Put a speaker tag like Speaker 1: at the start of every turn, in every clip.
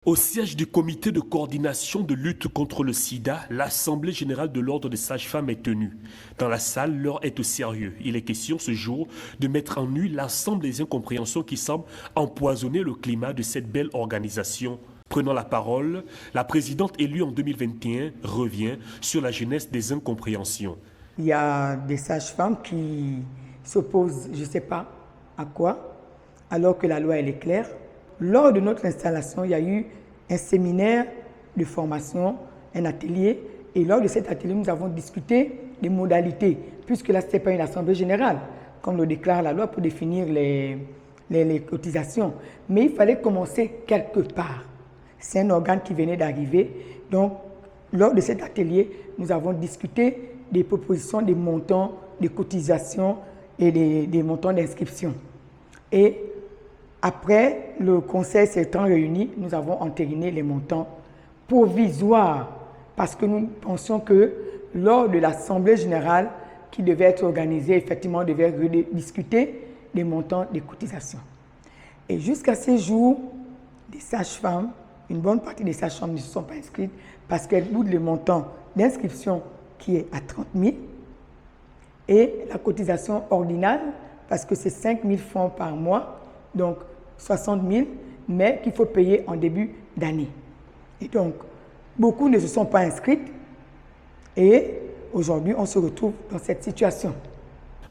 Speaker 1: Au siège du comité de coordination de lutte contre le sida, l'Assemblée générale de l'Ordre des sages-femmes est tenue. Dans la salle, l'heure est au sérieux. Il est question ce jour de mettre en nu l'ensemble des incompréhensions qui semblent empoisonner le climat de cette belle organisation. Prenant la parole, la présidente élue en 2021 revient sur la genèse des incompréhensions.
Speaker 2: Il y a des sages-femmes qui s'opposent, je ne sais pas à quoi, alors que la loi elle est claire. Lors de notre installation, il y a eu un séminaire de formation, un atelier, et lors de cet atelier, nous avons discuté des modalités, puisque là, ce n'était pas une assemblée générale, comme le déclare la loi pour définir les cotisations. Mais il fallait commencer quelque part. C'est un organe qui venait d'arriver. Donc, lors de cet atelier, nous avons discuté des propositions, des montants, des cotisations et des montants d'inscription. Et après, le conseil s'étant réuni, nous avons entériné les montants provisoires parce que nous pensions que lors de l'Assemblée générale qui devait être organisée, effectivement, on devait discuter des montants des cotisations. Et jusqu'à ces jours, des sages-femmes, une bonne partie des sages-femmes ne se sont pas inscrites parce qu'elles boudent le montant d'inscription qui est à 30 000 et la cotisation ordinale parce que c'est 5 000 francs par mois, donc 60 000, mais qu'il faut payer en début d'année. Et donc, beaucoup ne se sont pas inscrites et aujourd'hui, on se retrouve dans cette situation.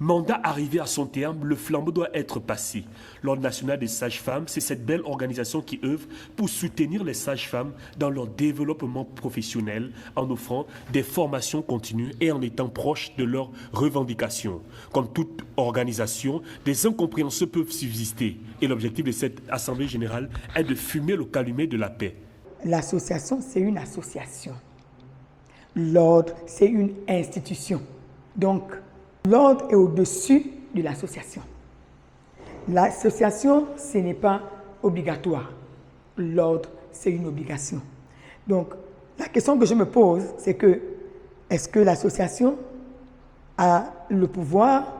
Speaker 1: Mandat arrivé à son terme, le flambeau doit être passé. L'Ordre national des sages-femmes, c'est cette belle organisation qui œuvre pour soutenir les sages-femmes dans leur développement professionnel en offrant des formations continues et en étant proche de leurs revendications. Comme toute organisation, des incompréhensions peuvent subsister et l'objectif de cette Assemblée générale est de fumer le calumet de la paix.
Speaker 2: L'association, c'est une association. L'Ordre, c'est une institution. Donc, l'Ordre est au-dessus de l'association. L'association, ce n'est pas obligatoire. L'Ordre, c'est une obligation. Donc, la question que je me pose, c'est que, est-ce que l'association a le pouvoir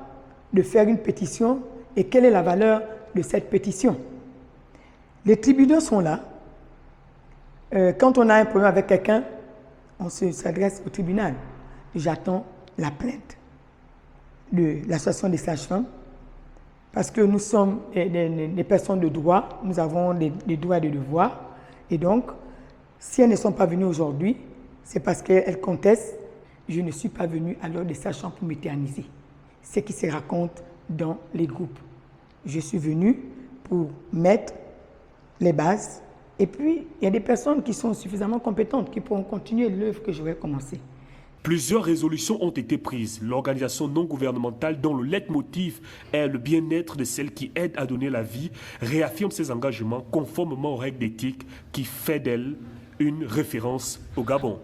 Speaker 2: de faire une pétition et quelle est la valeur de cette pétition? Les tribunaux sont là. Quand on a un problème avec quelqu'un, on s'adresse au tribunal. J'attends la plainte de l'association des sages-femmes, parce que nous sommes des personnes de droit, nous avons des droits et des devoirs, et donc, si elles ne sont pas venues aujourd'hui, c'est parce qu'elles contestent. Je ne suis pas venue à l'Ordre des sages-femmes pour m'éterniser. C'est ce qui se raconte dans les groupes. Je suis venue pour mettre les bases, et puis il y a des personnes qui sont suffisamment compétentes, qui pourront continuer l'œuvre que j'aurais commencée.
Speaker 1: Plusieurs résolutions ont été prises. L'organisation non gouvernementale dont le leitmotiv est le bien-être de celles qui aident à donner la vie réaffirme ses engagements conformément aux règles d'éthique qui fait d'elle une référence au Gabon.